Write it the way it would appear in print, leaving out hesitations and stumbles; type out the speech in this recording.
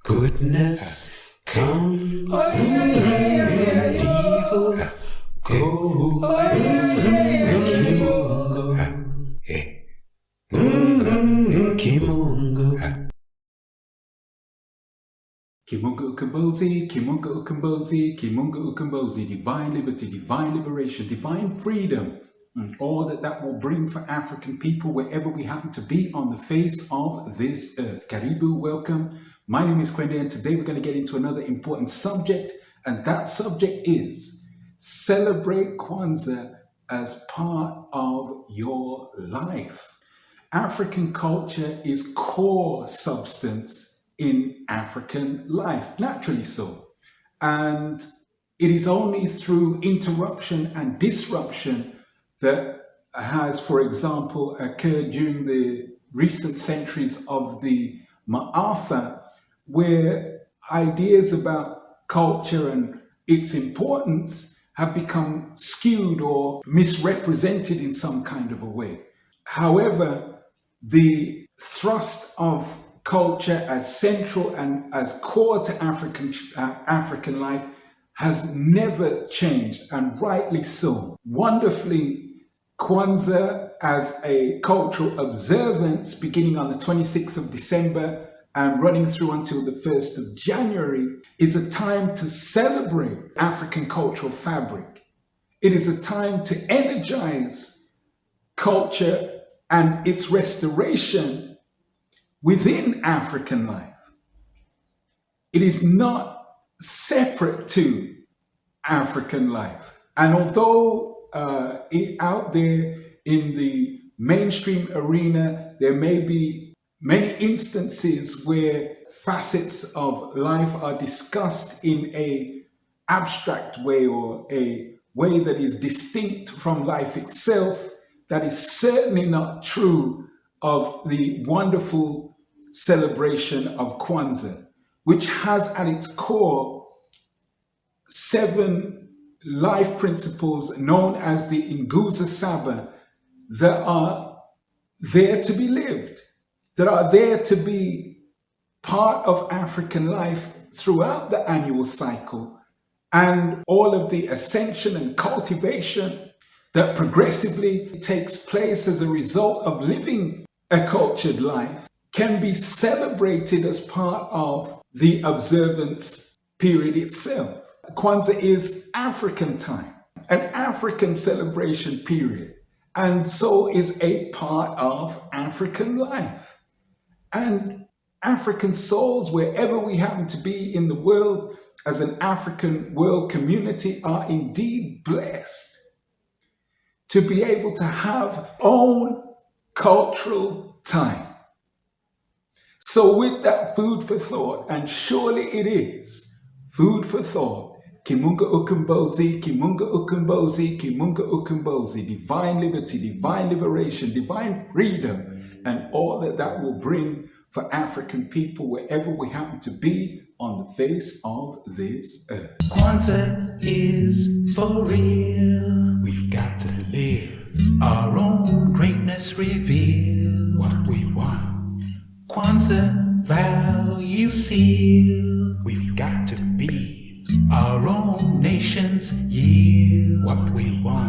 Goodness comes in evil goes. Kimungo. Kimunga Ukombozi, Kimunga Ukombozi, Kimunga Ukombozi, divine liberty, divine liberation, divine freedom, and all that will bring for African people wherever we happen to be on the face of this earth. Karibu, welcome. My name is Kwende, and today we're going to get into another important subject, and that subject is celebrate Kwanzaa as part of your life. African culture is core substance in African life, naturally so. And it is only through interruption and disruption that has, for example, occurred during the recent centuries of the Ma'afa, where ideas about culture and its importance have become skewed or misrepresented in some kind of a way. However, the thrust of culture as central and as core to African life has never changed, and rightly so. Wonderfully, Kwanzaa as a cultural observance beginning on the 26th of December and running through until the 1st of January is a time to celebrate African cultural fabric. It is a time to energize culture and its restoration within African life. It is not separate to African life. And although out there in the mainstream arena, there may be many instances where facets of life are discussed in an abstract way or a way that is distinct from life itself, that is certainly not true of the wonderful celebration of Kwanzaa, which has at its core 7 life principles known as the Nguzo Saba that are there to be lived, that are there to be part of African life throughout the annual cycle, and all of the ascension and cultivation that progressively takes place as a result of living a cultured life can be celebrated as part of the observance period itself. Kwanzaa is African time, an African celebration period, and so is a part of African life. And African souls, wherever we happen to be in the world, as an African world community, are indeed blessed to be able to have own cultural time. So with that food for thought, and surely it is food for thought, Kimunga Ukombozi, Kimunga Ukombozi, Kimunga Ukombozi, divine liberty, divine liberation, divine freedom, and all that will bring for African people wherever we happen to be on the face of this earth. Kwanzaa is for real. We've got to live our own greatness, reveal what we want. Kwanzaa value seal. We've got to be our own nations, yield what we want.